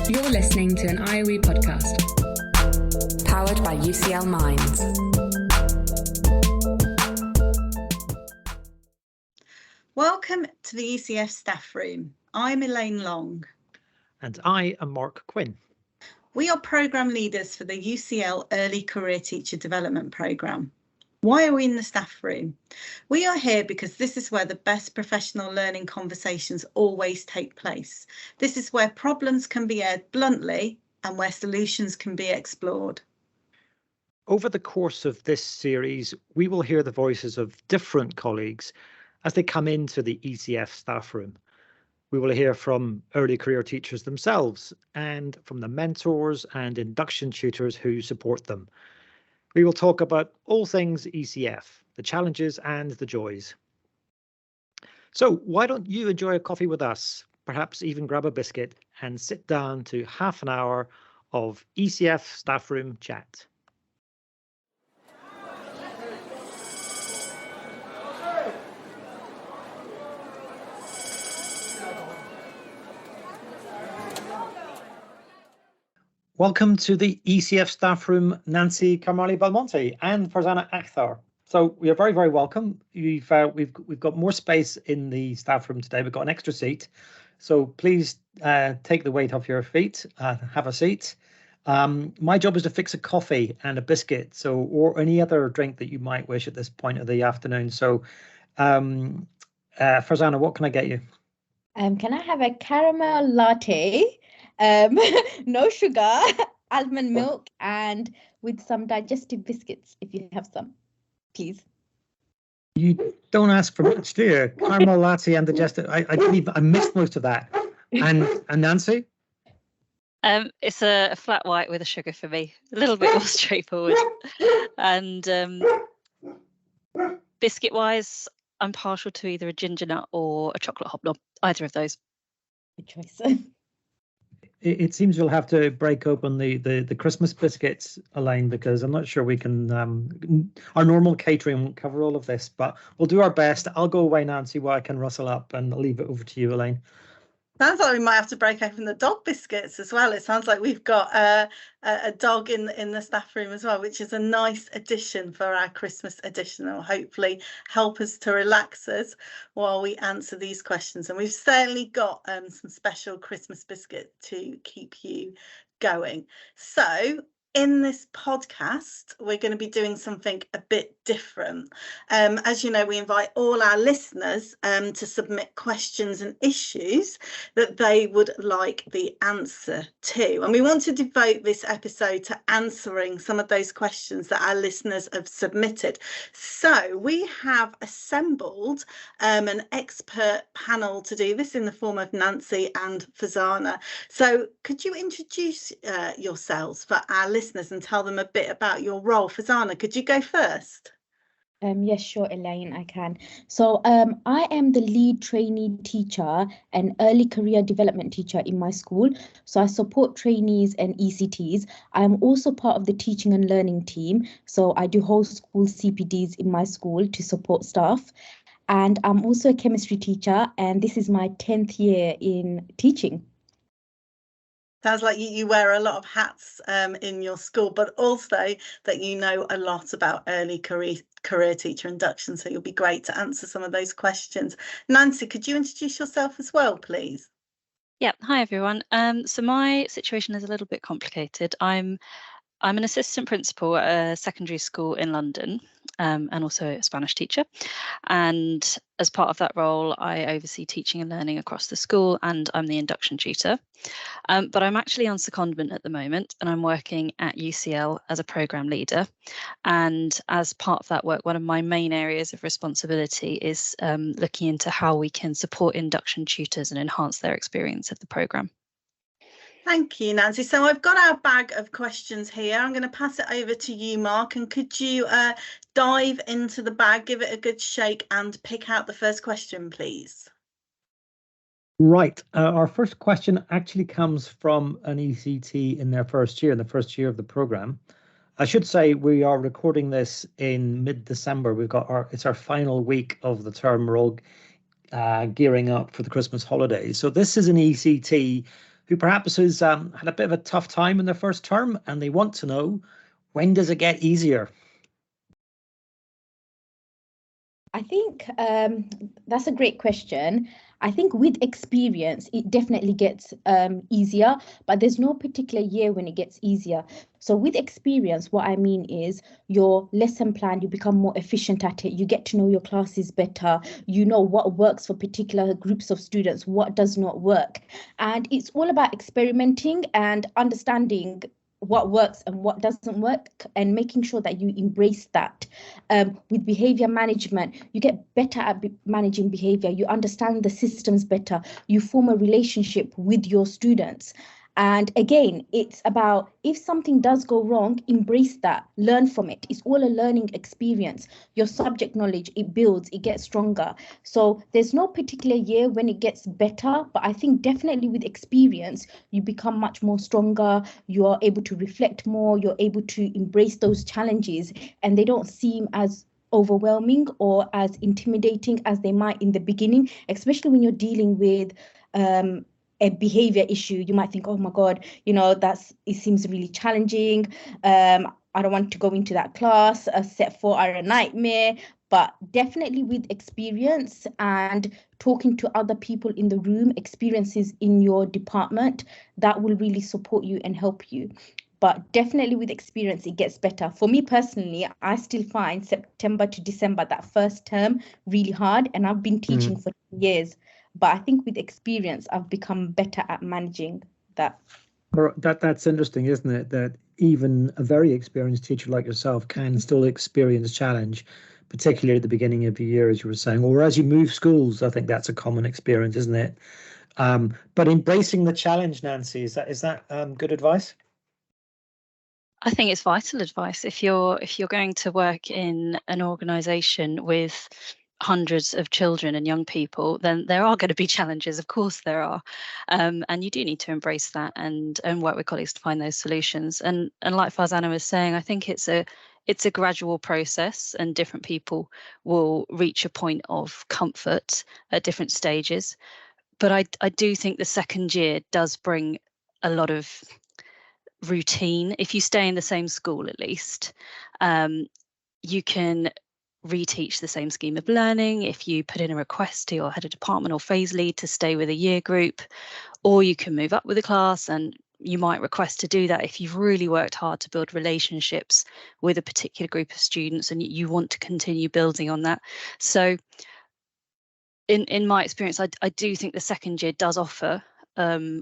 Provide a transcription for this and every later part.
You're listening to an IOE podcast. Powered by UCL Minds. Welcome to the ECF Staffroom. I'm Elaine Long. And I am Mark Quinn. We are programme leaders for the UCL Early Career Teacher Development Programme. Why are we in the staff room? We are here because this is where the best professional learning conversations always take place. This is where problems can be aired bluntly and where solutions can be explored. Over the course of this series, we will hear the voices of different colleagues as they come into the ECF staff room. We will hear from early career teachers themselves and from the mentors and induction tutors who support them. We will talk about all things ECF, the challenges and the joys. So why don't you enjoy a coffee with us, perhaps even grab a biscuit and sit down to half an hour of ECF staff room chat. Welcome to the ECF staff room, Nancy, Karmali-Belmonte and Farzana Akther. So we are very, very welcome. We've got more space in the staff room today. We've got an extra seat. So please take the weight off your feet, have a seat. My job is to fix a coffee and a biscuit, or any other drink that you might wish at this point of the afternoon. So Farzana, what can I get you? Can I have a caramel latte? No sugar, almond milk, and with some digestive biscuits, if you have some, please. You don't ask for much, do you? Caramel latte and digestive. I missed most of that. And Nancy? It's a flat white with a sugar for me. A little bit more straightforward. And biscuit-wise, I'm partial to either a ginger nut or a chocolate hobnob. Either of those. Good choice. It seems we'll have to break open the Christmas biscuits, Elaine, because I'm not sure we can. Our normal catering won't cover all of this, but we'll do our best. I'll go away now and see what I can rustle up, and I'll leave it over to you, Elaine. Sounds like we might have to break open the dog biscuits as well. It sounds like we've got a dog in the staff room as well, which is a nice addition for our Christmas edition. It'll hopefully help us to relax us while we answer these questions. And we've certainly got some special Christmas biscuit to keep you going. So in this podcast, we're going to be doing something a bit different. As you know, we invite all our listeners to submit questions and issues that they would like the answer to. And we want to devote this episode to answering some of those questions that our listeners have submitted. So we have assembled an expert panel to do this in the form of Nancy and Farzana. So could you introduce yourselves for our listeners and tell them a bit about your role? Farzana, could you go first? Yes, sure, Elaine, I can. So I am the lead trainee teacher and early career development teacher in my school. So I support trainees and ECTs. I am also part of the teaching and learning team. So I do whole school CPDs in my school to support staff. And I'm also a chemistry teacher, and this is my 10th year in teaching. Sounds like you wear a lot of hats in your school, but also that you know a lot about early career teacher induction. So you'll be great to answer some of those questions. Nancy, could you introduce yourself as well, please? Yeah, hi everyone. So my situation is a little bit complicated. I'm an assistant principal at a secondary school in London, and also a Spanish teacher. And as part of that role, I oversee teaching and learning across the school, and I'm the induction tutor. But I'm actually on secondment at the moment, and I'm working at UCL as a programme leader. And as part of that work, one of my main areas of responsibility is looking into how we can support induction tutors and enhance their experience of the programme. Thank you, Nancy. So I've got our bag of questions here. I'm going to pass it over to you, Mark, and could you dive into the bag, give it a good shake and pick out the first question, please? Right. Our first question actually comes from an ECT in the first year of the programme. I should say we are recording this in mid-December. It's our final week of the term. We're all gearing up for the Christmas holidays. So this is an ECT who perhaps has had a bit of a tough time in their first term, and they want to know, when does it get easier? I think that's a great question. I think with experience, it definitely gets easier, but there's no particular year when it gets easier. So with experience, what I mean is your lesson plan, you become more efficient at it. You get to know your classes better. You know what works for particular groups of students, what does not work. And it's all about experimenting and understanding what works and what doesn't work, and making sure that you embrace that. With behavior management, you get better at managing behavior. You understand the systems better. You form a relationship with your students. And again, it's about, if something does go wrong, embrace that, learn from it. It's all a learning experience. Your subject knowledge, it builds, it gets stronger. So there's no particular year when it gets better, but I think definitely with experience, you become much more stronger. You are able to reflect more. You're able to embrace those challenges, and they don't seem as overwhelming or as intimidating as they might in the beginning, especially when you're dealing with a behavior issue. You might think, oh my God, it seems really challenging. I don't want to go into that class. Set 4 are a nightmare. But definitely with experience and talking to other people in the room, experiences in your department, that will really support you and help you. But definitely with experience, it gets better. For me personally, I still find September to December, that first term, really hard. And I've been teaching for years. But I think with experience, I've become better at managing that. That's interesting, isn't it? That even a very experienced teacher like yourself can still experience challenge, particularly at the beginning of the year, as you were saying, or as you move schools. I think that's a common experience, isn't it? But embracing the challenge, Nancy, is that good advice? I think it's vital advice. If you're going to work in an organisation with hundreds of children and young people, then there are going to be challenges. Of course there are, and you do need to embrace that and work with colleagues to find those solutions. And like Farzana was saying, I think it's a gradual process, and different people will reach a point of comfort at different stages. But I do think the second year does bring a lot of routine. If you stay in the same school, at least, you can reteach the same scheme of learning. If you put in a request to your head of department or phase lead to stay with a year group, or you can move up with a class, and you might request to do that if you've really worked hard to build relationships with a particular group of students and you want to continue building on that. So in my experience, I do think the second year does offer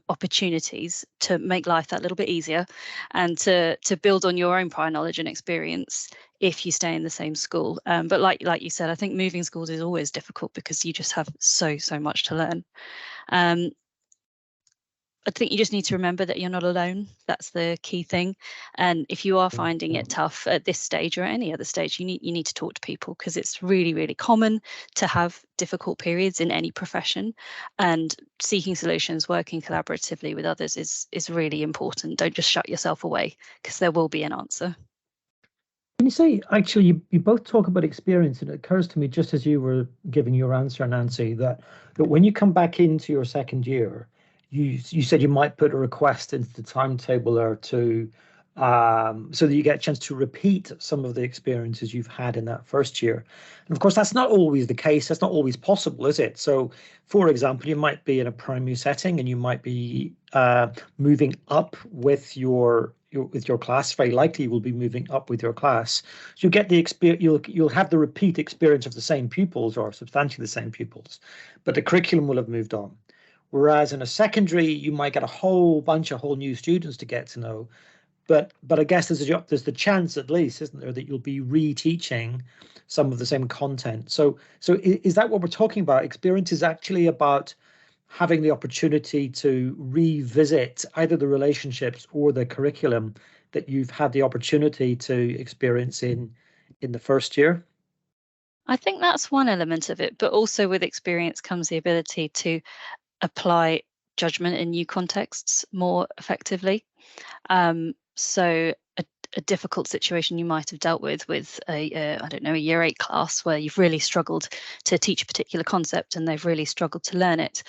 opportunities to make life that little bit easier, and to build on your own prior knowledge and experience if you stay in the same school. But like you said, I think moving schools is always difficult because you just have so much to learn. I think you just need to remember that you're not alone. That's the key thing. And if you are finding it tough at this stage or any other stage, you need to talk to people, because it's really, really common to have difficult periods in any profession, and seeking solutions, working collaboratively with others is really important. Don't just shut yourself away, because there will be an answer. When you say, actually, you both talk about experience, and it occurs to me, just as you were giving your answer, Nancy, that when you come back into your second year, you said you might put a request into the timetable there to so that you get a chance to repeat some of the experiences you've had in that first year. And of course, that's not always the case. That's not always possible, is it? So, for example, you might be in a primary setting and you might be moving up with your class. Very likely you will be moving up with your class. So you get the experience. You'll have the repeat experience of the same pupils, or substantially the same pupils, but the curriculum will have moved on. Whereas in a secondary, you might get a whole bunch of whole new students to get to know. But I guess there's the chance, at least, isn't there, that you'll be reteaching some of the same content. So is that what we're talking about? Experience is actually about having the opportunity to revisit either the relationships or the curriculum that you've had the opportunity to experience in the first year? I think that's one element of it, but also with experience comes the ability to apply judgment in new contexts more effectively. So a difficult situation you might have dealt with a year 8 class where you've really struggled to teach a particular concept and they've really struggled to learn it.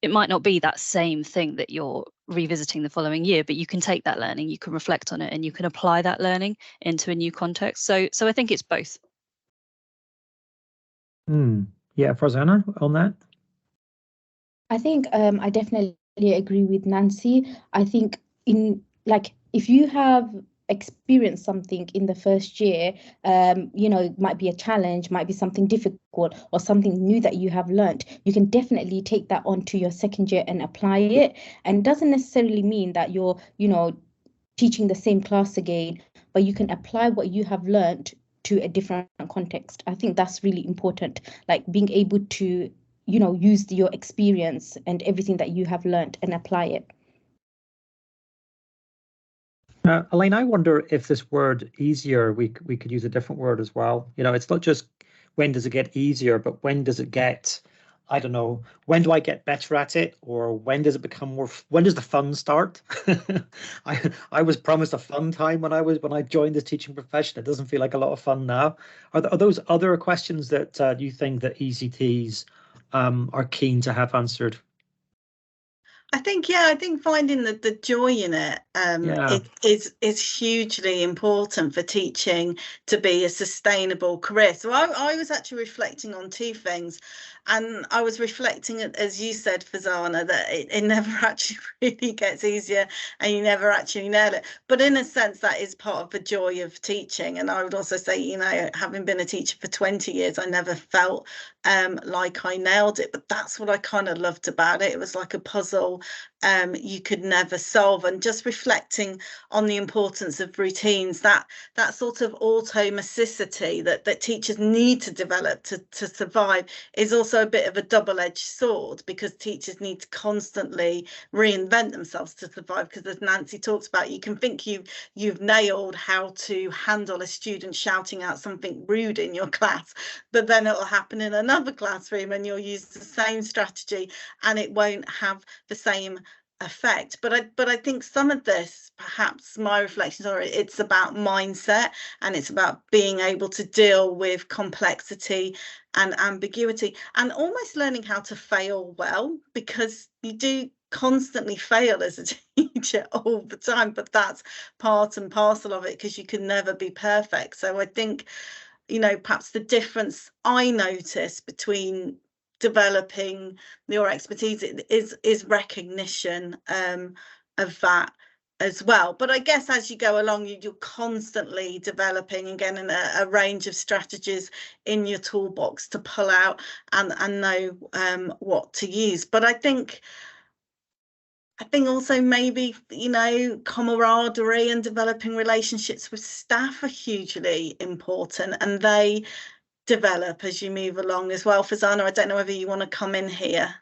it might not be that same thing that you're revisiting the following year, but you can take that learning, you can reflect on it, and you can apply that learning into a new context. So I think it's both. Yeah, Farzana, on that? I think I definitely agree with Nancy. I think if you have experienced something in the first year, it might be a challenge, might be something difficult or something new that you have learned, you can definitely take that on to your second year and apply it. And it doesn't necessarily mean that you're, teaching the same class again, but you can apply what you have learned to a different context. I think that's really important, like being able to use your experience and everything that you have learned and apply it. Elaine, I wonder if this word easier, we could use a different word as well. It's not just when does it get easier, but when does it get, I don't know, when do I get better at it? Or when does it become more, when does the fun start? I was promised a fun time when I joined this teaching profession. It doesn't feel like a lot of fun now. Are those other questions that you think that ECTs are keen to have answered? I think finding the joy in it is hugely important for teaching to be a sustainable career. So I was actually reflecting on two things, and I was reflecting, as you said, Farzana, that it never actually really gets easier and you never actually nail it. But in a sense, that is part of the joy of teaching. And I would also say, having been a teacher for 20 years, I never felt like I nailed it, but that's what I kind of loved about it. It was like a puzzle you could never solve. And just reflecting on the importance of routines, that sort of automaticity that teachers need to develop to survive, is also a bit of a double-edged sword, because teachers need to constantly reinvent themselves to survive. Because as Nancy talks about, you can think you've nailed how to handle a student shouting out something rude in your class, but then it'll happen in another classroom and you'll use the same strategy and it won't have the same effect. But I think some of this, perhaps my reflections are, it's about mindset, and it's about being able to deal with complexity and ambiguity, and almost learning how to fail well, because you do constantly fail as a teacher all the time, but that's part and parcel of it, because you can never be perfect. So I think, perhaps the difference I notice between developing your expertise is recognition of that as well. But I guess as you go along, you're constantly developing and getting a range of strategies in your toolbox to pull out and know what to use. But I think also maybe, camaraderie and developing relationships with staff are hugely important, and they develop as you move along as well. Farzana, I don't know whether you want to come in here.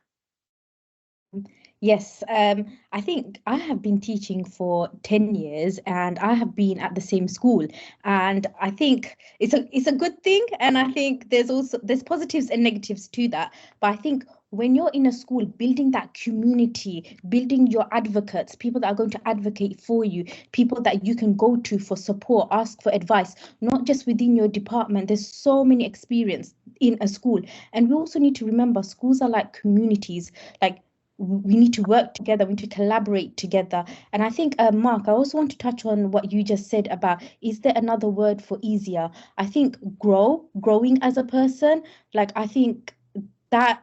Yes, I think I have been teaching for 10 years and I have been at the same school, and I think it's a good thing, and I think there's positives and negatives to that. But I think when you're in a school, building that community, building your advocates, people that are going to advocate for you, people that you can go to for support, ask for advice, not just within your department. There's so many experience in a school. And we also need to remember schools are like communities. Like, we need to work together, we need to collaborate together. And I think, Mark, I also want to touch on what you just said about, is there another word for easier? I think growing as a person. Like, I think that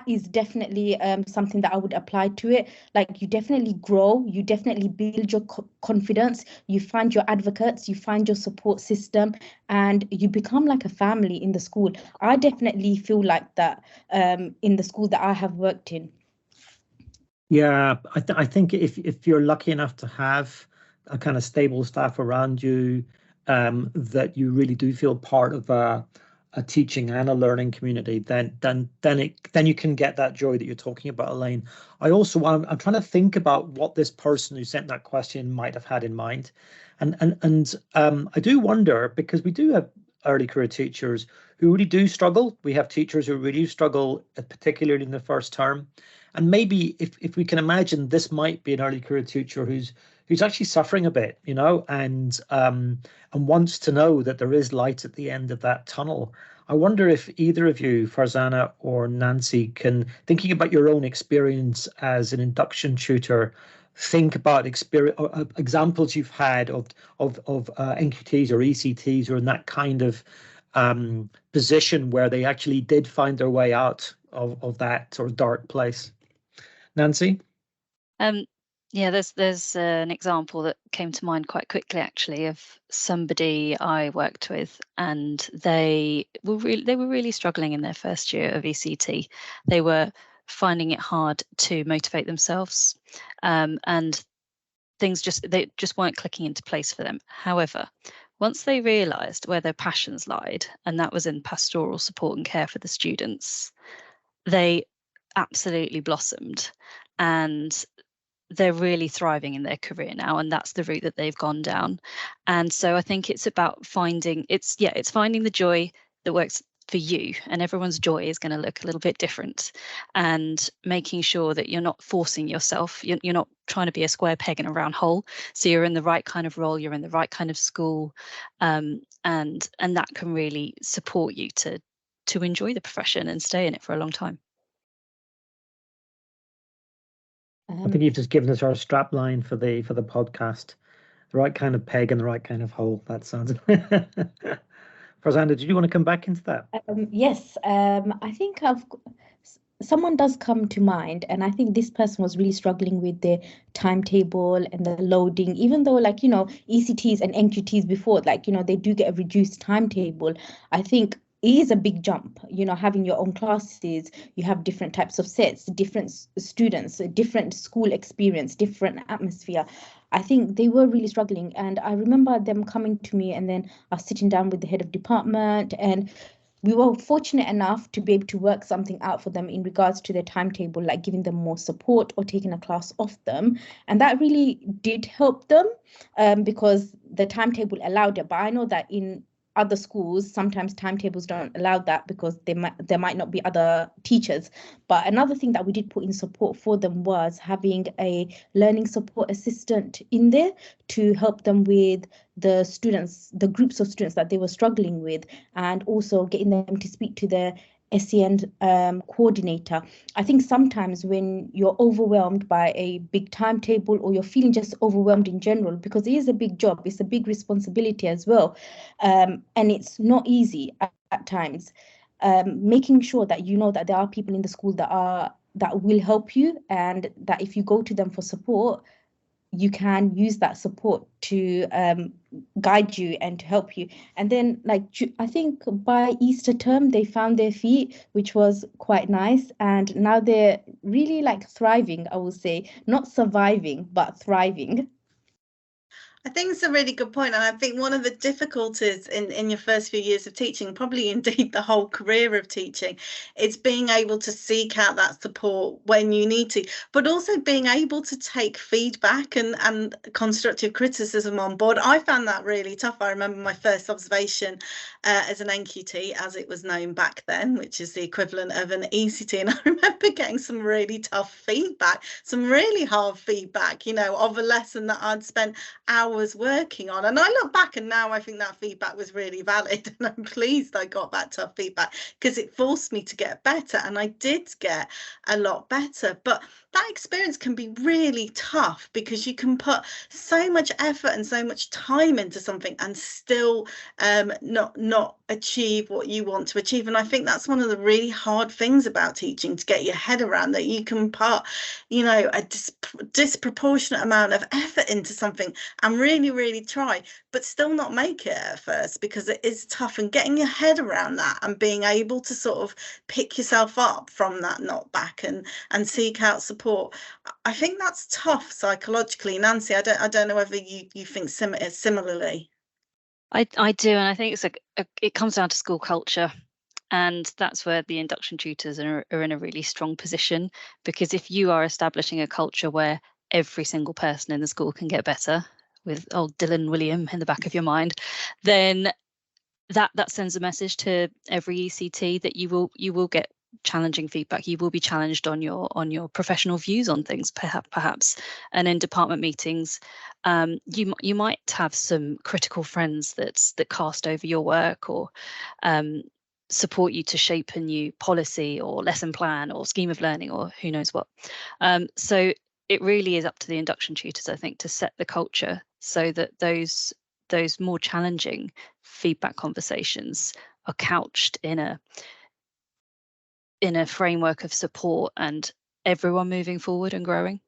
is definitely something that I would apply to it. Like, you definitely grow, you definitely build your confidence, you find your advocates, you find your support system, and you become like a family in the school. I definitely feel like that in the school that I have worked in. Yeah, I think if you're lucky enough to have a kind of stable staff around you, that you really do feel part of a teaching and a learning community, then you can get that joy that you're talking about, Elaine. I'm trying to think about what this person who sent that question might have had in mind, and I do wonder, because we do have early career teachers who really do struggle. We have teachers who really struggle, particularly in the first term. And maybe if we can imagine, this might be an early career teacher who's actually suffering a bit, and wants to know that there is light at the end of that tunnel. I wonder if either of you, Farzana or Nancy, can, thinking about your own experience as an induction tutor, think about examples you've had of NQTs or ECTs or in that kind of position where they actually did find their way out of that sort of dark place. Nancy? Yeah, there's an example that came to mind quite quickly, actually, of somebody I worked with, and they were really struggling in their first year of ECT. They were finding it hard to motivate themselves, and things just weren't clicking into place for them. However, once they realised where their passions lied, and that was in pastoral support and care for the students, they absolutely blossomed, and they're really thriving in their career now, and that's the route that they've gone down. And so I think it's about finding the joy that works for you, and everyone's joy is going to look a little bit different, and making sure that you're not forcing yourself. You're not trying to be a square peg in a round hole, so you're in the right kind of role, you're in the right kind of school, and that can really support you to enjoy the profession and stay in it for a long time. I think you've just given us our strap line for the podcast. The right kind of peg and the right kind of hole. That sounds. Farzana, did you want to come back into that? Yes, I think someone does come to mind, and I think this person was really struggling with the timetable and the loading, even though ECTs and NQTs before, they do get a reduced timetable. I think it is a big jump, having your own classes, you have different types of sets, different students, different school experience, different atmosphere. I think they were really struggling. And I remember them coming to me, and then I was sitting down with the head of department, and we were fortunate enough to be able to work something out for them in regards to their timetable, like giving them more support or taking a class off them. And that really did help them because the timetable allowed it. But I know that in other schools, sometimes timetables don't allow that because there might not be other teachers. But another thing that we did put in support for them was having a learning support assistant in there to help them with the students, the groups of students that they were struggling with, and also getting them to speak to their SEN coordinator. I think sometimes when you're overwhelmed by a big timetable, or you're feeling just overwhelmed in general, because it is a big job, it's a big responsibility as well, and it's not easy at times, making sure that that there are people in the school that will help you, and that if you go to them for support, you can use that support to guide you and to help you. And then, I think by Easter term, they found their feet, which was quite nice. And now they're really thriving, I would say, not surviving, but thriving. I think it's a really good point. And I think one of the difficulties in your first few years of teaching, probably indeed the whole career of teaching, is being able to seek out that support when you need to, but also being able to take feedback and constructive criticism on board. I found that really tough. I remember my first observation as an NQT, as it was known back then, which is the equivalent of an ECT. And I remember getting some really tough feedback, some really hard feedback, of a lesson that I'd spent hours working on. And I look back and now I think that feedback was really valid, and I'm pleased I got that tough feedback because it forced me to get better, and I did get a lot better. But that experience can be really tough because you can put so much effort and so much time into something and still not achieve what you want to achieve. And I think that's one of the really hard things about teaching, to get your head around, that you can put a disproportionate amount of effort into something and really try, but still not make it at first because it is tough. And getting your head around that and being able to sort of pick yourself up from that knockback and seek out support, I think that's tough psychologically. Nancy, I don't know whether you think similarly. I do, and I think it comes down to school culture. And that's where the induction tutors are in a really strong position, because if you are establishing a culture where every single person in the school can get better, with old Dylan William in the back of your mind, then that sends a message to every ECT that you will get challenging feedback. You will be challenged on your professional views on things, perhaps. And in department meetings, you might have some critical friends that cast over your work, or support you to shape a new policy or lesson plan or scheme of learning, or who knows what. So it really is up to the induction tutors, I think, to set the culture so that those more challenging feedback conversations are couched in a framework of support and everyone moving forward and growing.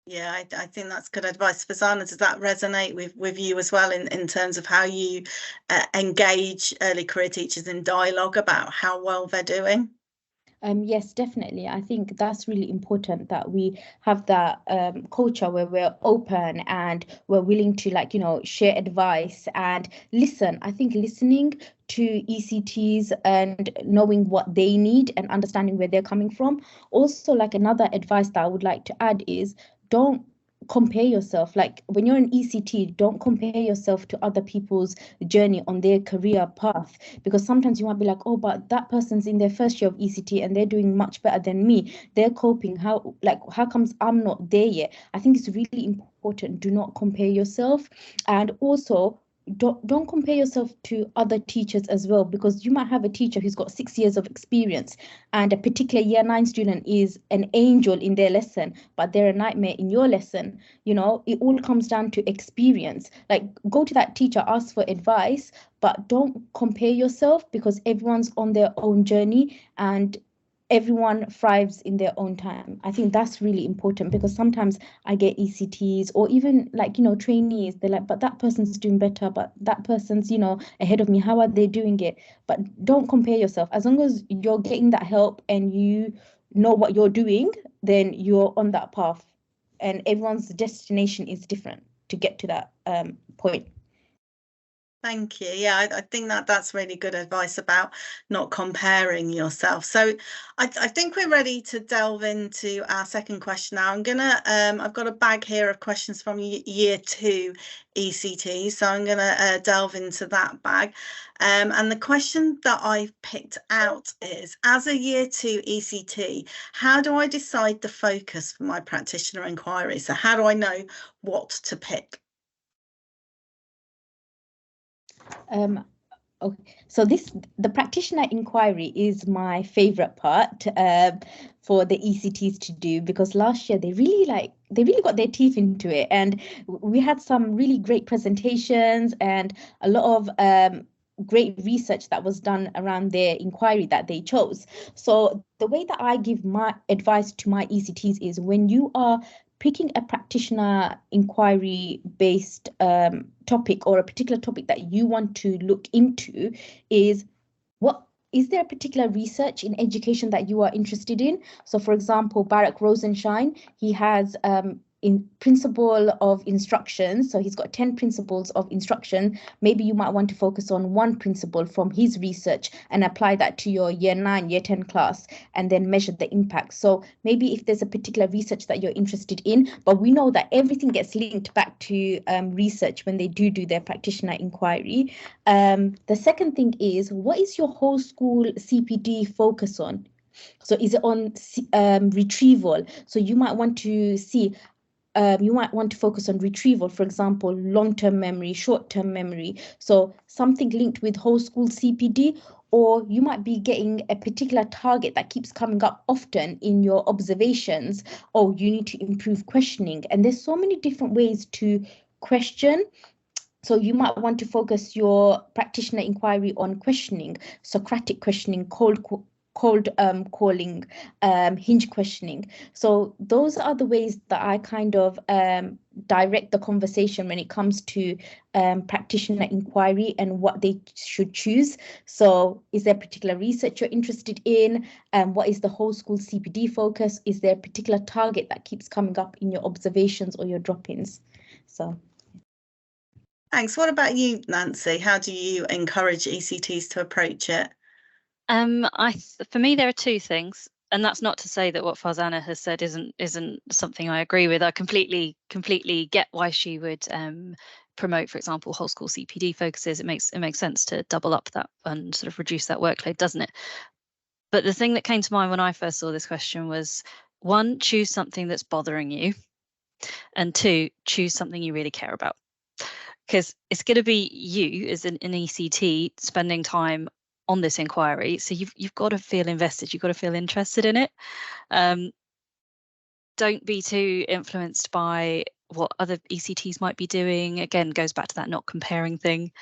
Yeah, I think that's good advice. Farzana, does that resonate with you as well in terms of how you engage early career teachers in dialogue about how well they're doing? Yes, definitely. I think that's really important, that we have that culture where we're open and we're willing to, like, share advice and listen. I think listening to ECTs and knowing what they need and understanding where they're coming from. Also, like, another advice that I would like to add is, don't compare yourself. Like, when you're an ECT, don't compare yourself to other people's journey on their career path, because sometimes you might be like, oh, but that person's in their first year of ECT and they're doing much better than me, they're coping, how comes I'm not there yet? I think it's really important, do not compare yourself. And also, don't compare yourself to other teachers as well, because you might have a teacher who's got 6 years of experience and a particular year 9 student is an angel in their lesson, but they're a nightmare in your lesson. It all comes down to experience. Like, go to that teacher, ask for advice, but don't compare yourself, because everyone's on their own journey and everyone thrives in their own time. I think that's really important, because sometimes I get ECTs or even, like, trainees, they're like, but that person's doing better, but that person's, ahead of me, how are they doing it? But don't compare yourself. As long as you're getting that help and you know what you're doing, then you're on that path, and everyone's destination is different to get to that point. Thank you. Yeah, I think that's really good advice about not comparing yourself. So I think we're ready to delve into our second question now. I've got a bag here of questions from year 2 ECT, so I'm gonna delve into that bag. And the question that I've picked out is, as a year 2 ECT, how do I decide the focus for my practitioner inquiry? So how do I know what to pick? Okay, so the practitioner inquiry is my favorite part for the ECTs to do, because last year they really got their teeth into it, and we had some really great presentations and a lot of great research that was done around their inquiry that they chose. So the way that I give my advice to my ECTs is, when you are picking a practitioner inquiry based topic, or a particular topic that you want to look into, is there a particular research in education that you are interested in? So, for example, Barack Rosenshine, he has in principle of instruction, so he's got 10 principles of instruction. Maybe you might want to focus on one principle from his research and apply that to your year 9, year 10 class, and then measure the impact. So maybe if there's a particular research that you're interested in, but we know that everything gets linked back to research when they do their practitioner inquiry. The second thing is, what is your whole school CPD focus on? So is it on retrieval? So you might want to see, you might want to focus on retrieval, for example, long-term memory, short-term memory. So something linked with whole school CPD, or you might be getting a particular target that keeps coming up often in your observations. Oh, you need to improve questioning. And there's so many different ways to question. So you might want to focus your practitioner inquiry on questioning, Socratic questioning, cold calling, hinge questioning. So those are the ways that I kind of direct the conversation when it comes to practitioner inquiry and what they should choose. So is there particular research you're interested in? What is the whole school CPD focus? Is there a particular target that keeps coming up in your observations or your drop-ins? So. Thanks. What about you, Nancy? How do you encourage ECTs to approach it? For me, there are two things, and that's not to say that what Farzana has said isn't something I agree with. I completely get why she would promote, for example, whole school CPD focuses, it makes sense to double up that and sort of reduce that workload, doesn't it? But the thing that came to mind when I first saw this question was, 1, choose something that's bothering you, and 2, choose something you really care about. Because it's going to be you as an ECT spending time on this inquiry, so you've got to feel invested, you've got to feel interested in it. Don't be too influenced by what other ECTs might be doing. Again, goes back to that not comparing thing.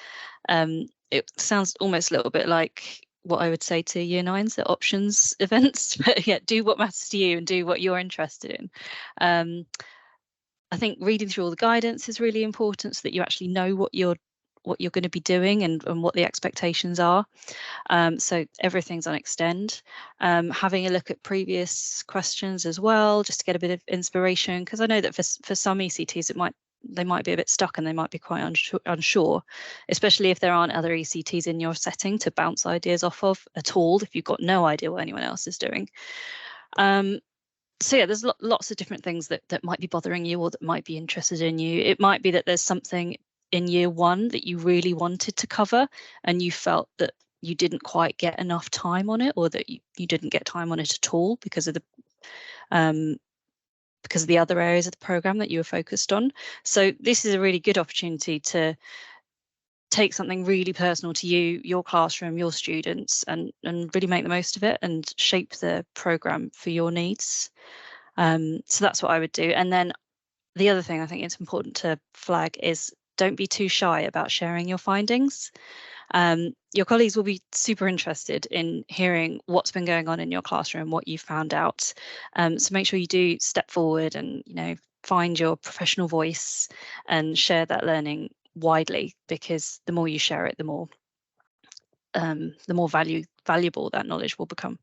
It sounds almost a little bit like what I would say to year 9s at options events, but yeah, do what matters to you and do what you're interested in. I think reading through all the guidance is really important so that you actually know what you're going to be doing and what the expectations are. So everything's on Extend. Having a look at previous questions as well, just to get a bit of inspiration, because I know that for some ECTs they might be a bit stuck and they might be quite unsure, especially if there aren't other ECTs in your setting to bounce ideas off of at all, if you've got no idea what anyone else is doing. So yeah, there's lots of different things that might be bothering you or that might be interested in you. It might be that there's something in year 1 that you really wanted to cover and you felt that you didn't quite get enough time on it, or that you didn't get time on it at all because of the other areas of the programme that you were focused on. So this is a really good opportunity to take something really personal to you, your classroom, your students, and really make the most of it and shape the programme for your needs. So that's what I would do. And then the other thing I think it's important to flag is, don't be too shy about sharing your findings. Your colleagues will be super interested in hearing what's been going on in your classroom, what you found out. So make sure you do step forward and, find your professional voice and share that learning widely, because the more you share it, the more valuable that knowledge will become.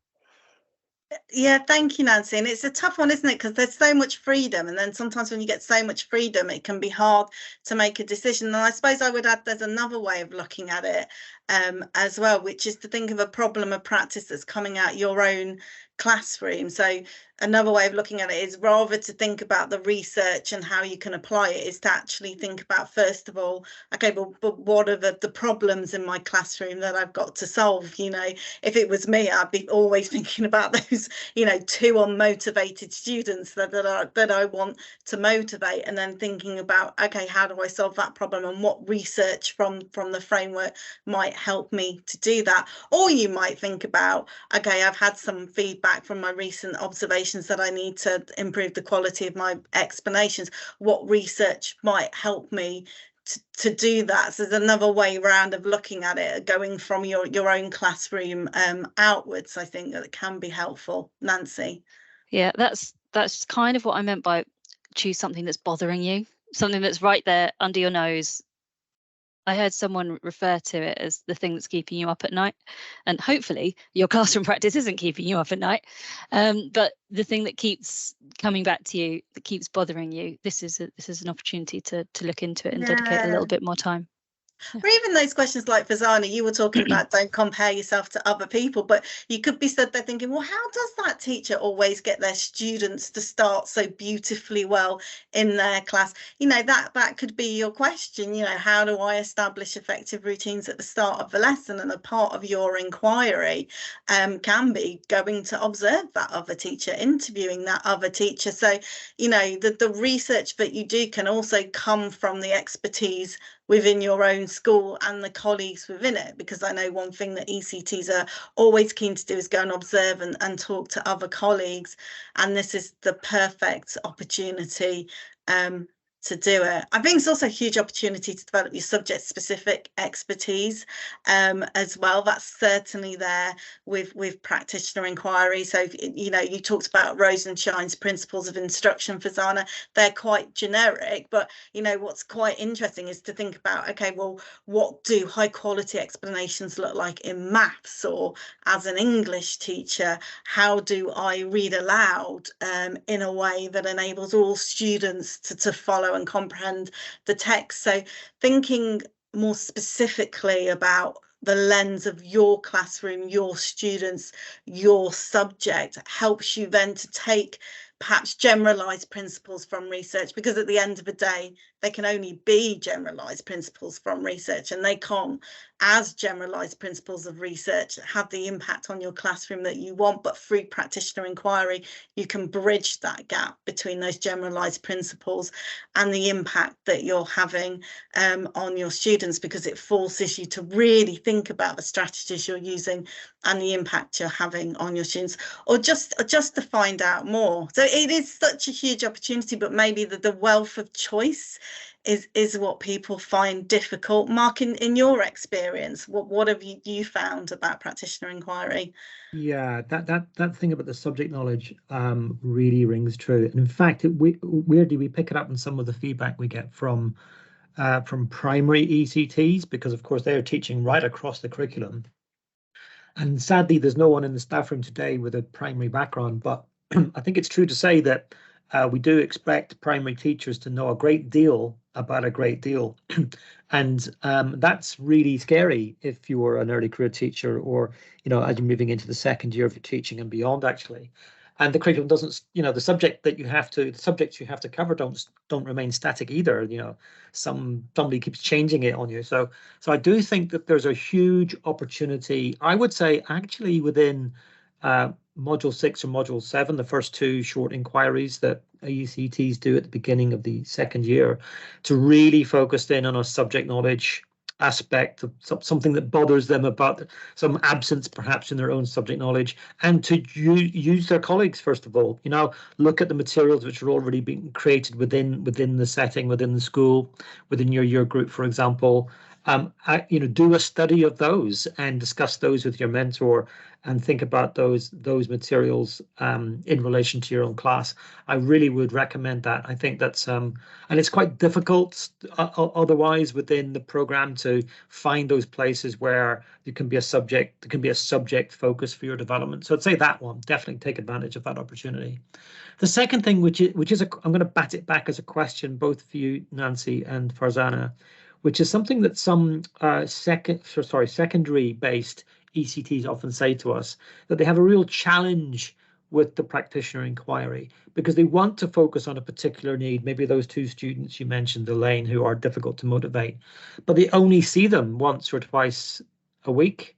Yeah, thank you, Nancy. And it's a tough one, isn't it? Because there's so much freedom, and then sometimes when you get so much freedom, it can be hard to make a decision. And I suppose I would add there's another way of looking at it as well, which is to think of a problem of practice that's coming out your own classroom. So another way of looking at it is, rather to think about the research and how you can apply it, is to actually think about, first of all, okay, but what are the problems in my classroom that I've got to solve? If it was me, I'd be always thinking about those 2 unmotivated students that I want to motivate, and then thinking about, okay, how do I solve that problem, and what research from the framework might help me to do that? Or you might think about, okay, I've had some feedback from my recent observations that I need to improve the quality of my explanations. What research might help me to do that? So there's another way around of looking at it, going from your own classroom outwards. I think that it can be helpful. Nancy? Yeah, that's kind of what I meant by choose something that's bothering you, something that's right there under your nose. I heard someone refer to it as the thing that's keeping you up at night, and hopefully your classroom practice isn't keeping you up at night, but the thing that keeps coming back to you, that keeps bothering you, this is an opportunity to look into it and dedicate a little bit more time. Or even those questions like Farzana, you were talking about, don't compare yourself to other people, but you could be stood there thinking, well, how does that teacher always get their students to start so beautifully well in their class? That could be your question. How do I establish effective routines at the start of the lesson? And a part of your inquiry can be going to observe that other teacher, interviewing that other teacher. So the research that you do can also come from the expertise within your own school and the colleagues within it, because I know one thing that ECTs are always keen to do is go and observe and talk to other colleagues, and this is the perfect opportunity to do it. I think it's also a huge opportunity to develop your subject-specific expertise as well. That's certainly there with practitioner inquiry. So, you talked about Rosenshine's principles of instruction, Farzana. They're quite generic, but, what's quite interesting is to think about, okay, well, what do high-quality explanations look like in maths, or as an English teacher, how do I read aloud in a way that enables all students to follow and comprehend the text? So thinking more specifically about the lens of your classroom, your students, your subject, helps you then to take perhaps generalized principles from research, because at the end of the day, they can only be generalized principles from research, and they can't, as generalized principles of research, have the impact on your classroom that you want. But through practitioner inquiry, you can bridge that gap between those generalized principles and the impact that you're having on your students, because it forces you to really think about the strategies you're using and the impact you're having on your students, or just to find out more. So it is such a huge opportunity, but maybe the wealth of choice is what people find difficult. Mark, in your experience, what have you found about practitioner inquiry? Yeah, that thing about the subject knowledge really rings true. And in fact, weirdly, we pick it up in some of the feedback we get from primary ECTs, because of course they're teaching right across the curriculum. And sadly, there's no one in the staff room today with a primary background, but I think it's true to say that we do expect primary teachers to know a great deal about a great deal. And that's really scary if you're an early career teacher, or, as you're moving into the second year of your teaching and beyond, actually. And the curriculum doesn't, the subjects you have to cover don't remain static either. Somebody keeps changing it on you. So I do think that there's a huge opportunity, I would say, actually within Module 6 or Module 7, the first two short inquiries that ECTs do at the beginning of the second year, to really focus in on a subject knowledge aspect of something that bothers them, about some absence perhaps in their own subject knowledge, and to use their colleagues first of all. Look at the materials which are already being created within the setting, within the school, within your year group, for example. Do a study of those and discuss those with your mentor, and think about those materials in relation to your own class. I really would recommend that. I think that's and it's quite difficult otherwise within the program to find those places where there can be a subject focus for your development. So I'd say that one, definitely take advantage of that opportunity. The second thing, which is I'm going to bat it back as a question, both for you, Nancy and Farzana, which is something that some secondary-based ECTs often say to us, that they have a real challenge with the practitioner inquiry, because they want to focus on a particular need, maybe those two students you mentioned, Elaine, who are difficult to motivate, but they only see them once or twice a week,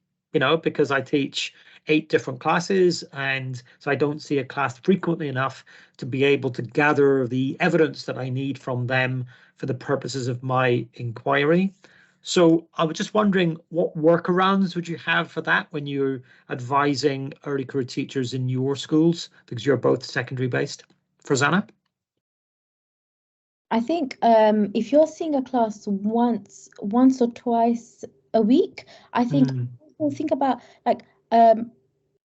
because I teach 8 different classes, and so I don't see a class frequently enough to be able to gather the evidence that I need from them for the purposes of my inquiry. So I was just wondering, what workarounds would you have for that when you're advising early career teachers in your schools, because you're both secondary based? Farzana? I think if you're seeing a class once or twice a week, I think think about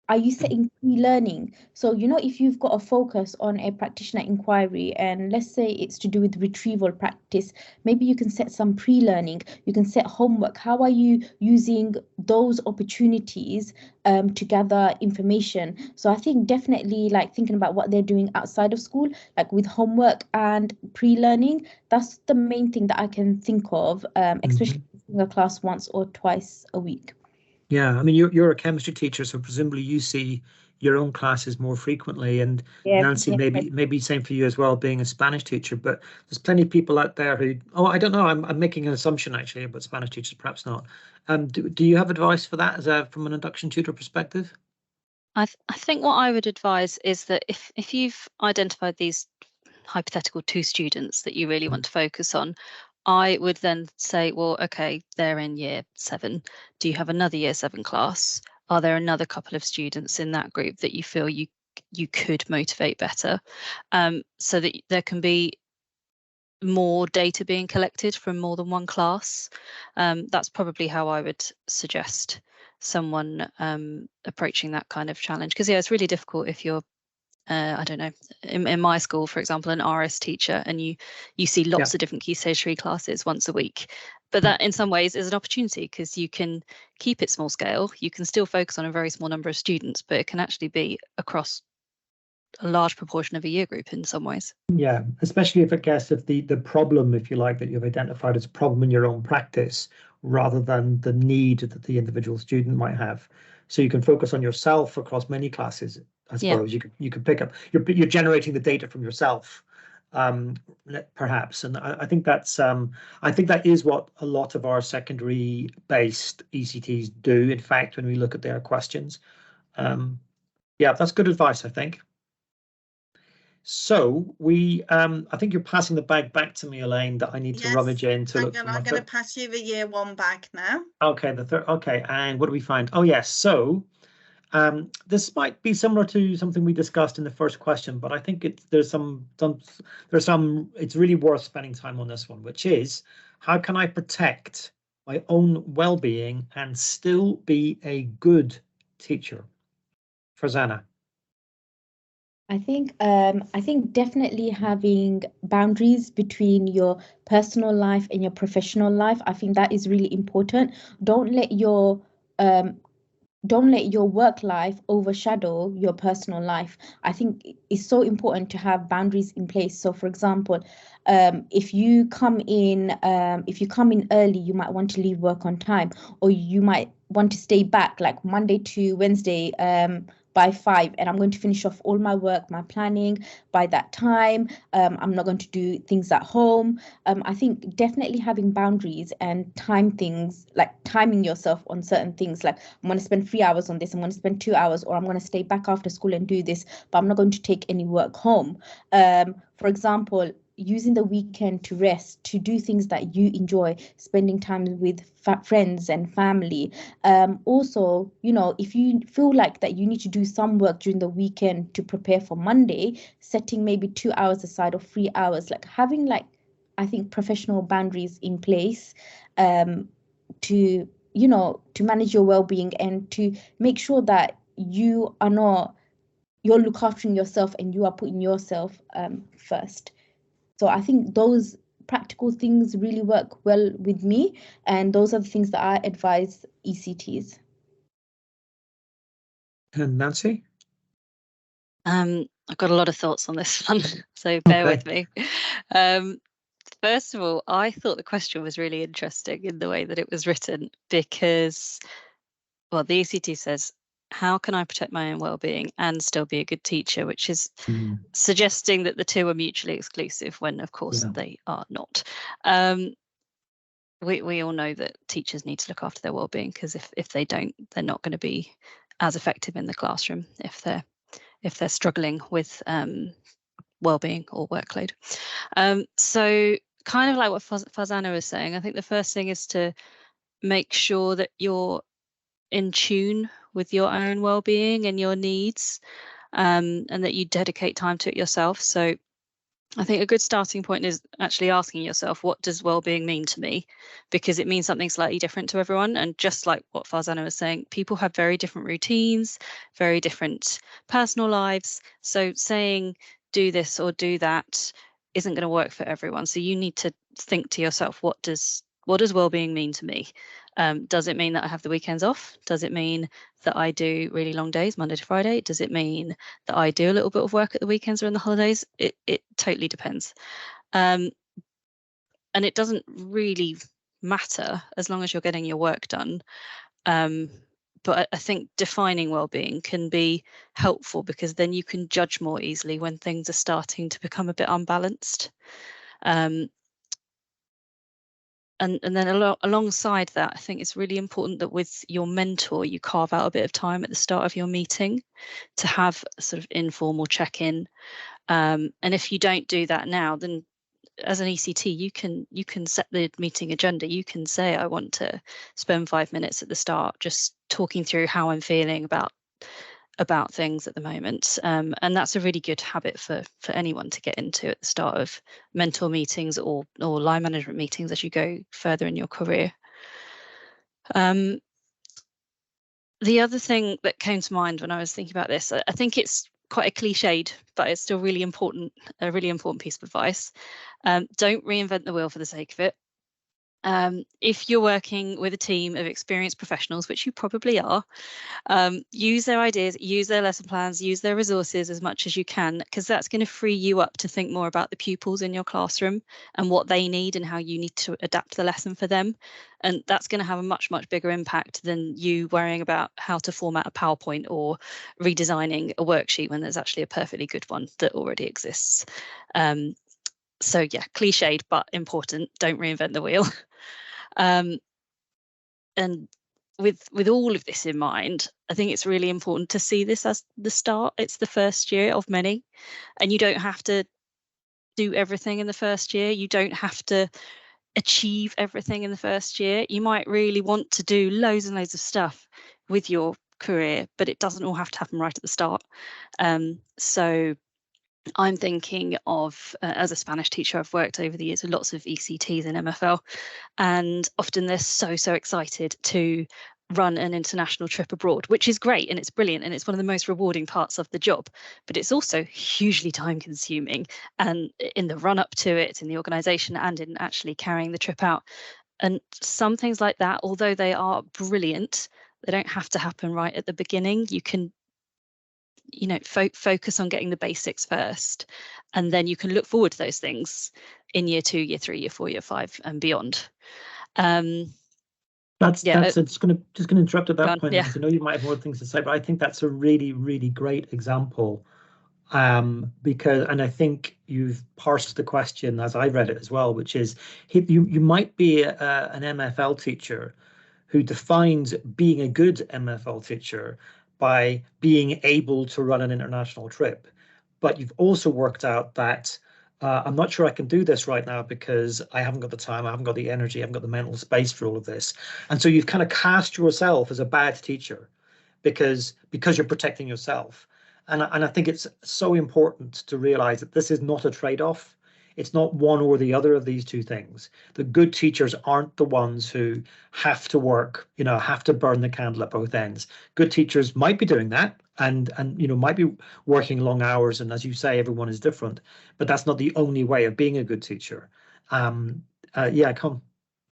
are you setting pre-learning? So, if you've got a focus on a practitioner inquiry, and let's say it's to do with retrieval practice, maybe you can set some pre-learning, you can set homework. How are you using those opportunities to gather information? So I think definitely thinking about what they're doing outside of school, with homework and pre-learning, that's the main thing that I can think of, especially in a class once or twice a week. Yeah, I mean, you're a chemistry teacher, so presumably you see your own classes more frequently. And Nancy, maybe same for you as well, being a Spanish teacher. But there's plenty of people out there who, I don't know, I'm making an assumption actually about Spanish teachers, perhaps not. Do you have advice for that from an induction tutor perspective? I think what I would advise is that if you've identified these hypothetical 2 students that you really want to focus on, I would then say, well, okay, they're in year 7. Do you have another year 7 class? Are there another couple of students in that group that you feel you could motivate better? So that there can be more data being collected from more than one class. That's probably how I would suggest someone approaching that kind of challenge. Because it's really difficult if you're I don't know, in my school, for example, an RS teacher, and you see lots of different Key Stage 3 classes once a week. But that in some ways is an opportunity, because you can keep it small scale. You can still focus on a very small number of students, but it can actually be across a large proportion of a year group in some ways. Yeah, especially if the problem, if you like, that you've identified as a problem in your own practice, rather than the need that the individual student might have. So you can focus on yourself across many classes. I suppose you could pick up. You're generating the data from yourself, perhaps, and I think that's I think that is what a lot of our secondary based ECTs do. In fact, when we look at their questions, yeah, that's good advice, I think. So I think you're passing the bag back to me, Elaine, that I need to rummage in to look. I'm going to pass you the year 1 bag now. Okay, the third. Okay, and what do we find? Oh yes, so this might be similar to something we discussed in the first question, but I think it's really worth spending time on this one, which is how can I protect my own well-being and still be a good teacher? Farzana. I think definitely having boundaries between your personal life and your professional life. I think that is really important. Don't let your work life overshadow your personal life. I think it's so important to have boundaries in place. So, for example, if you come in early, you might want to leave work on time, or you might want to stay back, like Monday to Wednesday, by 5, and I'm going to finish off all my work, my planning by that time. I'm not going to do things at home. I think definitely having boundaries and timing yourself on certain things, like I'm going to spend 3 hours on this, I'm going to spend 2 hours, or I'm going to stay back after school and do this, but I'm not going to take any work home. For example, using the weekend to rest, to do things that you enjoy, spending time with friends and family. Also, if you feel like that you need to do some work during the weekend to prepare for Monday, setting maybe 2 hours aside or 3 hours, like having I think professional boundaries in place to manage your well-being and to make sure that you're looking after yourself and you are putting yourself first. So I think those practical things really work well with me, and those are the things that I advise ECTs. And Nancy? I've got a lot of thoughts on this one, so bear with me. First of all, I thought the question was really interesting in the way that it was written, because, well, the ECT says, how can I protect my own well-being and still be a good teacher, which is suggesting that the two are mutually exclusive, when of course they are not. We all know that teachers need to look after their well-being, because if they don't, they're not going to be as effective in the classroom if they're struggling with well-being or workload. So kind of like what Farzana was saying, I think the first thing is to make sure that you're in tune with your own well-being and your needs, and that you dedicate time to it yourself. So I think a good starting point is actually asking yourself, what does well-being mean to me? Because it means something slightly different to everyone. And just like what Farzana was saying, people have very different routines, very different personal lives. So saying do this or do that isn't going to work for everyone. So you need to think to yourself, what does well-being mean to me? Does it mean that I have the weekends off? Does it mean that I do really long days, Monday to Friday? Does it mean that I do a little bit of work at the weekends or in the holidays? It totally depends. And it doesn't really matter as long as you're getting your work done. But I think defining well-being can be helpful, because then you can judge more easily when things are starting to become a bit unbalanced. And then alongside that, I think it's really important that with your mentor, you carve out a bit of time at the start of your meeting to have a sort of informal check-in. And if you don't do that now, then as an ECT, you can set the meeting agenda. You can say, I want to spend 5 minutes at the start just talking through how I'm feeling about things at the moment, and that's a really good habit for anyone to get into at the start of mentor meetings or line management meetings as you go further in your career. The other thing that came to mind when I was thinking about this, I think it's quite a cliched, but it's still really important, a really important piece of advice. Don't reinvent the wheel for the sake of it. If you're working with a team of experienced professionals, which you probably are, use their ideas, use their lesson plans, use their resources as much as you can, because that's going to free you up to think more about the pupils in your classroom and what they need and how you need to adapt the lesson for them. And that's going to have a much, much bigger impact than you worrying about how to format a PowerPoint or redesigning a worksheet when there's actually a perfectly good one that already exists. So yeah, cliched, but important. Don't reinvent the wheel. And with all of this in mind, I think it's really important to see this as the start. It's the first year of many, and you don't have to do everything in the first year. You don't have to achieve everything in the first year. You might really want to do loads and loads of stuff with your career, but it doesn't all have to happen right at the start. So I'm thinking of, as a Spanish teacher, I've worked over the years with lots of ECTs and MFL, and often they're so excited to run an international trip abroad, which is great and it's brilliant and it's one of the most rewarding parts of the job, but it's also hugely time consuming, and in the run up to it, in the organisation and in actually carrying the trip out. And some things like that, although they are brilliant, they don't have to happen right at the beginning. You can focus on getting the basics first, and then you can look forward to those things in year 2, year 3, year 4, year 5 and beyond. That's just going to interrupt at that point, yeah. because I know you might have more things to say, but I think that's a really, really great example, because, and I think you've parsed the question as I read it as well, which is you might be an MFL teacher who defines being a good MFL teacher by being able to run an international trip. But you've also worked out that I'm not sure I can do this right now because I haven't got the time, I haven't got the energy, I haven't got the mental space for all of this. And so you've kind of cast yourself as a bad teacher because you're protecting yourself. And I think it's so important to realize that this is not a trade-off. It's not one or the other of these two things. The good teachers aren't the ones who have to work, have to burn the candle at both ends. Good teachers might be doing that and might be working long hours. And as you say, everyone is different, but that's not the only way of being a good teacher. Come.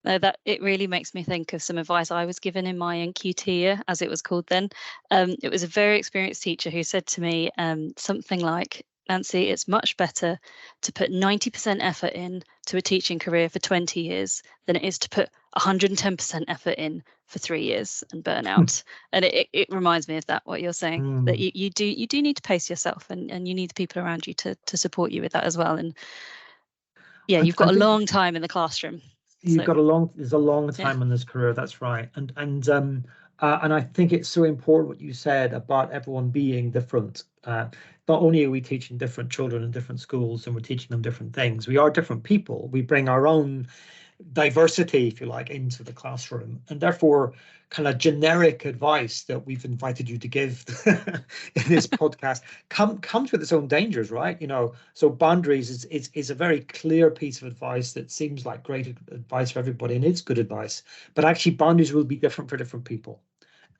That it really makes me think of some advice I was given in my NQT year, as it was called then. It was a very experienced teacher who said to me something like, Nancy, it's much better to put 90% effort in to a teaching career for 20 years than it is to put 110% effort in for 3 years and burn out. And it reminds me of that, what you're saying, that you do need to pace yourself, and you need the people around you to support you with that as well. And yeah, you've got a long time in the classroom. You've got there's a long time in this career. That's right. And I think it's so important what you said about everyone being different. Not only are we teaching different children in different schools and we're teaching them different things, we are different people. We bring our own diversity, if you like, into the classroom, and therefore kind of generic advice that we've invited you to give in this podcast comes with its own dangers, right? So boundaries is a very clear piece of advice that seems like great advice for everybody, and it's good advice, but actually boundaries will be different for different people.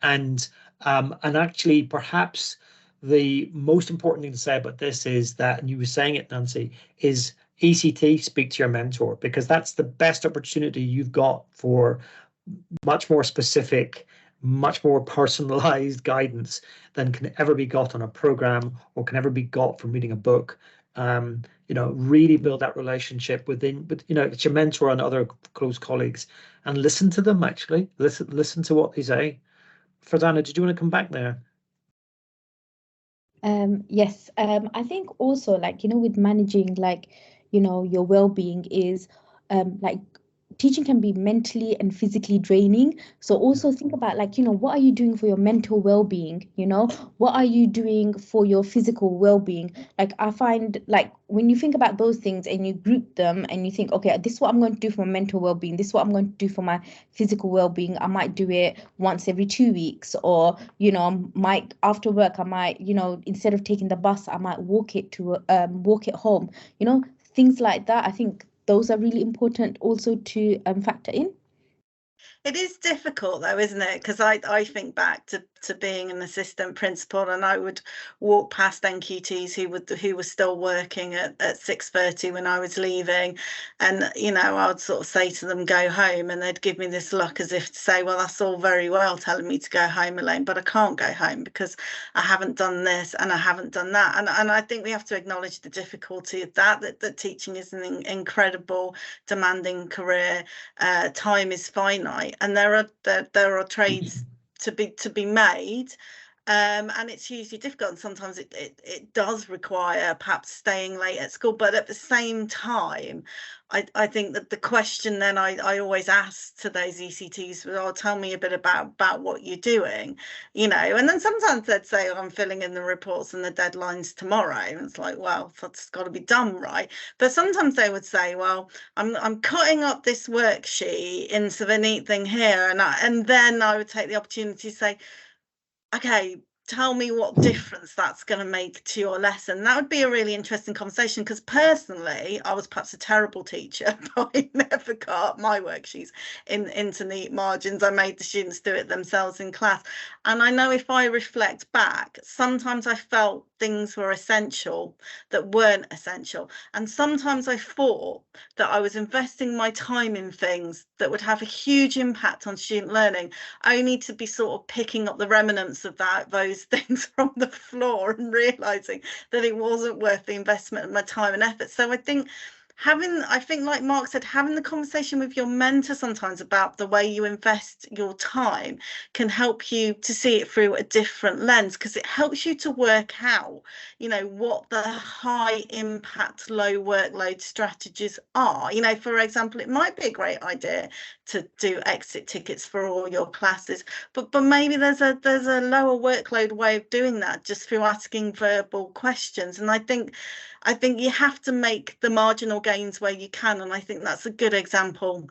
And actually perhaps the most important thing to say about this is that, and you were saying it, Nancy, is ECT, speak to your mentor, because that's the best opportunity you've got for much more specific, much more personalized guidance than can ever be got on a program or can ever be got from reading a book. Really build that relationship with it's your mentor and other close colleagues, and listen to them. Actually, listen to what they say. Farzana, did you want to come back there? Yes, I think also, with managing, your well-being is teaching can be mentally and physically draining. So also think about what are you doing for your mental well-being? What are you doing for your physical well-being? I find when you think about those things and you group them and you think, okay, this is what I'm going to do for my mental well-being, this is what I'm going to do for my physical well-being. I might do it once every 2 weeks, or might after work I might instead of taking the bus I might walk it home. Things like that. I think those are really important also to factor in. It is difficult though, isn't it? Because I think back to being an assistant principal, and I would walk past NQTs who were still working at 6:30 when I was leaving, and I'd sort of say to them, go home, and they'd give me this look as if to say, well, that's all very well telling me to go home, Elaine, but I can't go home because I haven't done this and I haven't done that. And I think we have to acknowledge the difficulty of that teaching is an incredible, demanding career. Time is finite, and there are trades to be made, and it's hugely difficult, and sometimes it does require perhaps staying late at school. But at the same time, I think that the question then I always ask to those ECTs, well, tell me a bit about what you're doing, and then sometimes they'd say, oh, I'm filling in the reports and the deadline's tomorrow, and it's like, well, that's got to be done, right? But sometimes they would say, well, I'm cutting up this worksheet into the neat thing here, and then I would take the opportunity to say, okay, tell me what difference that's going to make to your lesson. That would be a really interesting conversation, because personally, I was perhaps a terrible teacher, but I never cut up my worksheets into neat margins. I made the students do it themselves in class. And I know if I reflect back, sometimes I felt things were essential that weren't essential. And sometimes I thought that I was investing my time in things that would have a huge impact on student learning, only to be sort of picking up the remnants of those things from the floor and realizing that it wasn't worth the investment of my time and effort. So I think like Mark said, having the conversation with your mentor sometimes about the way you invest your time can help you to see it through a different lens, because it helps you to work out, what the high impact, low workload strategies are. For example, it might be a great idea to do exit tickets for all your classes, but maybe there's a lower workload way of doing that, just through asking verbal questions. And I think you have to make the marginal gains where you can, and I think that's a good example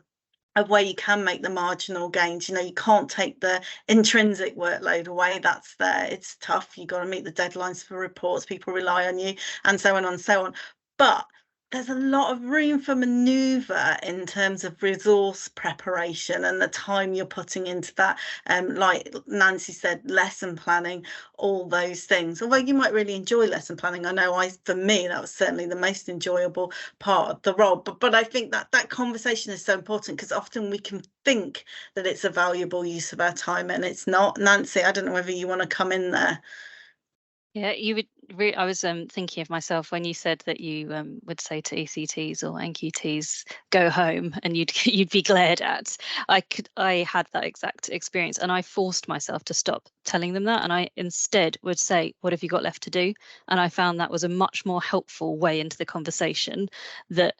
of where you can make the marginal gains. You can't take the intrinsic workload away. That's there. It's tough. You've got to meet the deadlines for reports. People rely on you, and so on and so on. But there's a lot of room for manoeuvre in terms of resource preparation and the time you're putting into that. Like Nancy said, lesson planning, all those things. Although you might really enjoy lesson planning. I know for me, that was certainly the most enjoyable part of the role. But I think that conversation is so important, because often we can think that it's a valuable use of our time and it's not. Nancy, I don't know whether you want to come in there. Yeah, you would. I was thinking of myself when you said that you would say to ECTs or NQTs, "Go home," and you'd be glared at. I had that exact experience, and I forced myself to stop telling them that, and I instead would say, "What have you got left to do?" And I found that was a much more helpful way into the conversation that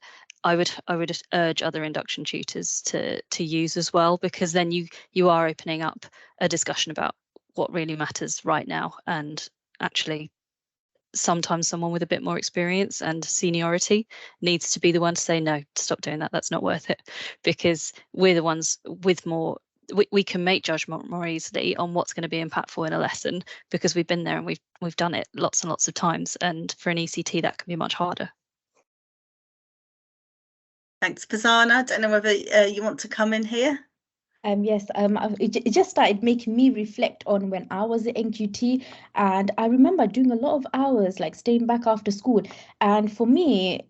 I would urge other induction tutors to use as well, because then you are opening up a discussion about what really matters right now. And actually, sometimes someone with a bit more experience and seniority needs to be the one to say, no, stop doing that. That's not worth it, because we're the ones with more. We can make judgment more easily on what's going to be impactful in a lesson, because we've been there and we've done it lots and lots of times. And for an ECT, that can be much harder. Thanks, Farzana. I don't know whether you want to come in here. Yes, it just started making me reflect on when I was at NQT, and I remember doing a lot of hours, like staying back after school. And for me,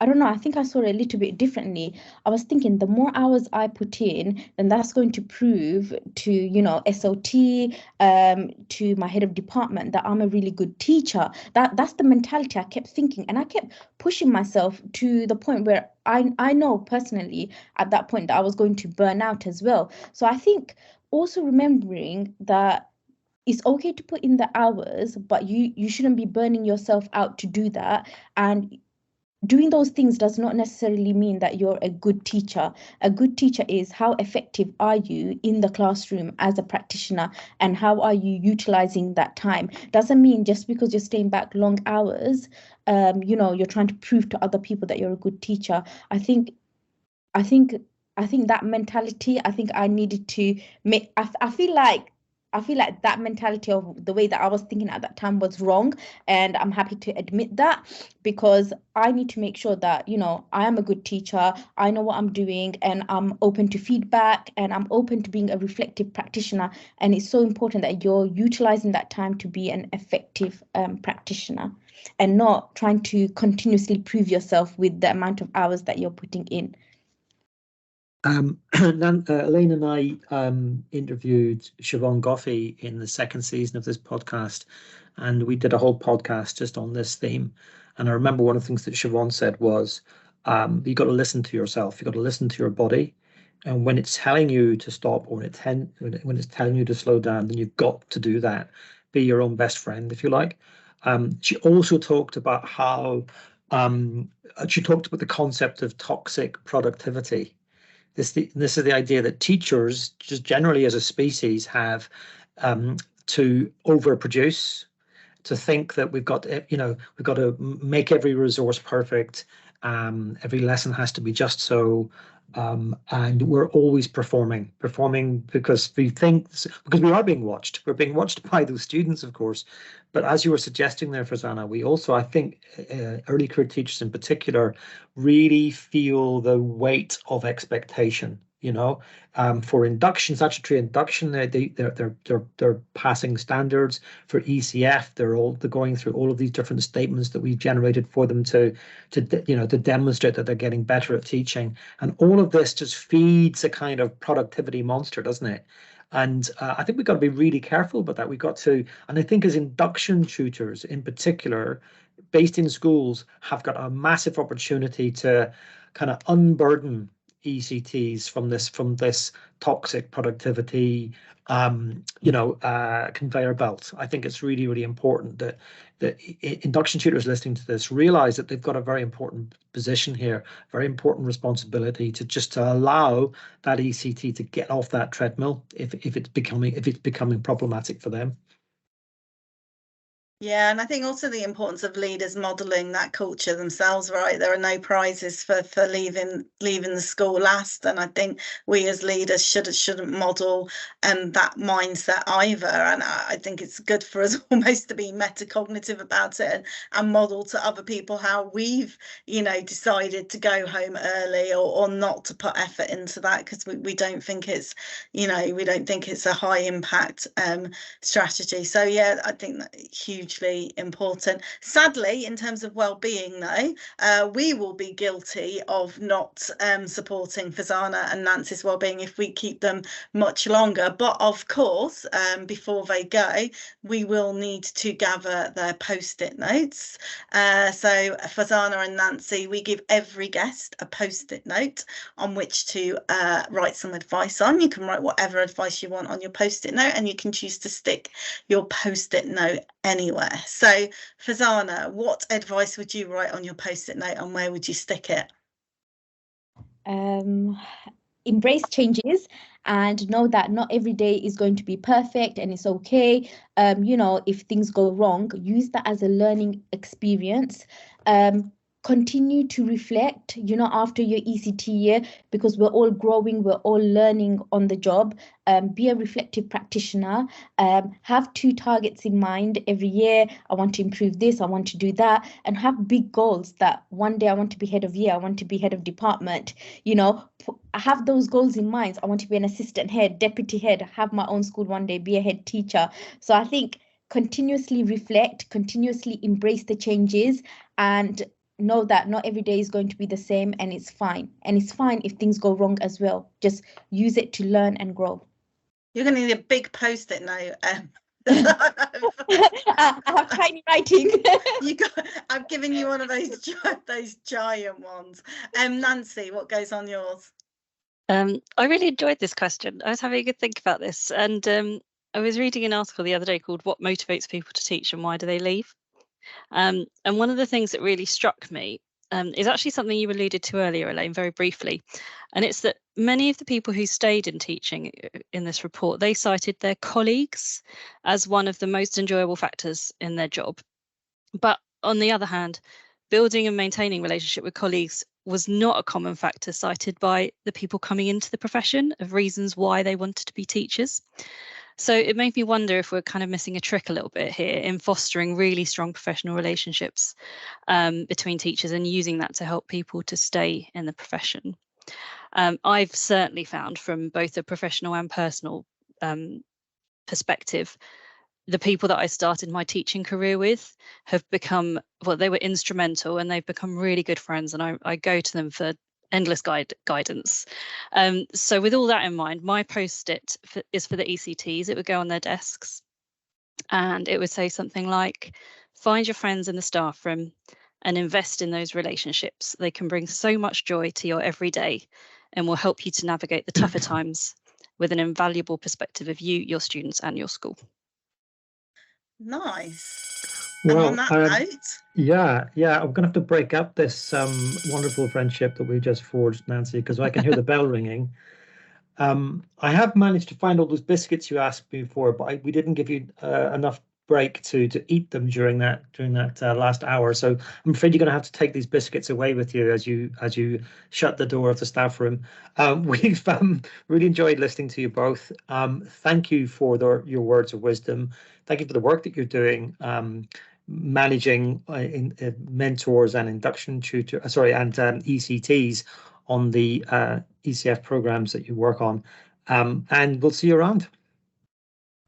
I don't know, I think I saw it a little bit differently. I was thinking the more hours I put in, then that's going to prove to, SOT, to my head of department that I'm a really good teacher. That's the mentality I kept thinking. And I kept pushing myself to the point where I know personally at that point that I was going to burn out as well. So I think also remembering that it's okay to put in the hours, but you shouldn't be burning yourself out to do that. And doing those things does not necessarily mean that you're a good teacher. A good teacher is, how effective are you in the classroom as a practitioner, and how are you utilizing that time? Doesn't mean just because you're staying back long hours, you're trying to prove to other people that you're a good teacher. I think that mentality, I think I needed to make. I feel like I feel like that mentality of the way that I was thinking at that time was wrong. And I'm happy to admit that, because I need to make sure that, you know, I am a good teacher. I know what I'm doing, and I'm open to feedback, and I'm open to being a reflective practitioner. And it's so important that you're utilizing that time to be an effective practitioner, and not trying to continuously prove yourself with the amount of hours that you're putting in. Elaine and I interviewed Siobhan Goffey in the second season of this podcast, and we did a whole podcast just on this theme. And I remember one of the things that Siobhan said was, you got to listen to yourself, you got to listen to your body, and when it's telling you to stop, or when it's telling you to slow down, then you've got to do that. Be your own best friend, if you like. She also talked about how she talked about the concept of toxic productivity. This is the idea that teachers, just generally as a species, have to overproduce, to think that we've got to make every resource perfect. Every lesson has to be just so, and we're always performing because we are being watched. We're being watched by those students, of course. But as you were suggesting there, Farzana, we also, I think, early career teachers in particular, really feel the weight of expectation. You know, for induction, statutory induction, they're passing standards. For ECF, they're going through all of these different statements that we've generated for them to demonstrate that they're getting better at teaching. And all of this just feeds a kind of productivity monster, doesn't it? And I think we've got to be really careful about that. And I think as induction tutors in particular, based in schools, have got a massive opportunity to kind of unburden ECTs from this toxic productivity conveyor belt. I think it's really, really important that induction tutors listening to this realize that they've got a very important position here, very important responsibility to allow that ECT to get off that treadmill if it's becoming problematic for them. Yeah, and I think also the importance of leaders modelling that culture themselves, right? There are no prizes for leaving the school last, and I think we as leaders shouldn't model that mindset either. And I think it's good for us almost to be metacognitive about it and model to other people how we've, decided to go home early or not to put effort into that, because we don't think it's, a high impact strategy. So yeah, I think that hugely important. Sadly, in terms of well-being, though, we will be guilty of not supporting Farzana and Nancy's well-being if we keep them much longer. But of course, before they go, we will need to gather their post-it notes. So Farzana and Nancy, we give every guest a post-it note on which to write some advice on. You can write whatever advice you want on your post-it note, and you can choose to stick your post-it note anywhere. So Farzana, what advice would you write on your post-it note, and where would you stick it? Embrace changes and know that not every day is going to be perfect, and it's okay. If things go wrong, use that as a learning experience. Continue to reflect, after your ECT year, because we're all growing, we're all learning on the job. Be a reflective practitioner. Have 2 targets in mind every year. I want to improve this, I want to do that, and have big goals that one day I want to be head of year, I want to be head of department. I have those goals in mind. I want to be an assistant head, deputy head, have my own school one day, be a head teacher. So I think continuously reflect, continuously embrace the changes, and know that not every day is going to be the same, and it's fine. And it's fine if things go wrong as well. Just use it to learn and grow. You're going to need a big post-it note. I have tiny writing. I've given you one of those giant ones. Nancy, what goes on yours? I really enjoyed this question. I was having a good think about this, and I was reading an article the other day called "What Motivates People to Teach and Why Do They Leave?" And one of the things that really struck me is actually something you alluded to earlier, Elaine, very briefly. And it's that many of the people who stayed in teaching in this report, they cited their colleagues as one of the most enjoyable factors in their job. But on the other hand, building and maintaining relationship with colleagues was not a common factor cited by the people coming into the profession of reasons why they wanted to be teachers. So it made me wonder if we're kind of missing a trick a little bit here in fostering really strong professional relationships between teachers and using that to help people to stay in the profession. I've certainly found from both a professional and personal perspective, the people that I started my teaching career with have become, well, they were instrumental and they've become really good friends, and I go to them for endless guidance. So with all that in mind, my post-it is for the ECTs. It would go on their desks and it would say something like, find your friends in the staff room and invest in those relationships. They can bring so much joy to your everyday and will help you to navigate the tougher times with an invaluable perspective of you, your students and your school. Nice. Well, and on that note, yeah, I'm going to have to break up this wonderful friendship that we just forged, Nancy, because I can hear the bell ringing. I have managed to find all those biscuits you asked me for, but we didn't give you enough break to eat them during that last hour. So I'm afraid you're going to have to take these biscuits away with you as you shut the door of the staff room. We've really enjoyed listening to you both. Thank you for your words of wisdom. Thank you for the work that you're doing, managing mentors and induction tutors, and ECTs on the ECF programs that you work on. And we'll see you around.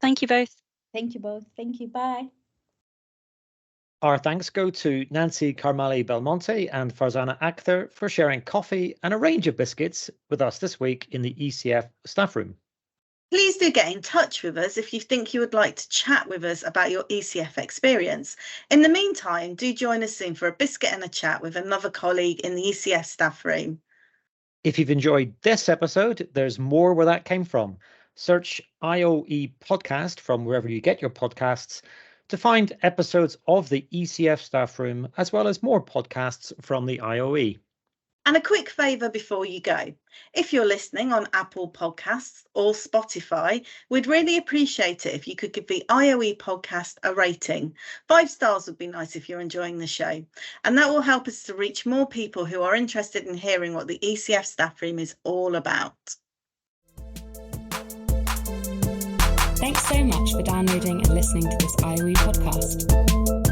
Thank you both. Thank you both. Thank you. Bye. Our thanks go to Nancy Karmali-Belmonte and Farzana Akther for sharing coffee and a range of biscuits with us this week in the ECF staff room. please do get in touch with us if you think you would like to chat with us about your ECF experience. In the meantime, do join us soon for a biscuit and a chat with another colleague in the ECF staff room. If you've enjoyed this episode, there's more where that came from. Search IOE Podcast from wherever you get your podcasts to find episodes of the ECF staff room, as well as more podcasts from the IOE. And a quick favour before you go. If you're listening on Apple Podcasts or Spotify, we'd really appreciate it if you could give the IOE podcast a rating. 5 stars would be nice if you're enjoying the show. And that will help us to reach more people who are interested in hearing what the ECF staff room is all about. Thanks so much for downloading and listening to this IOE podcast.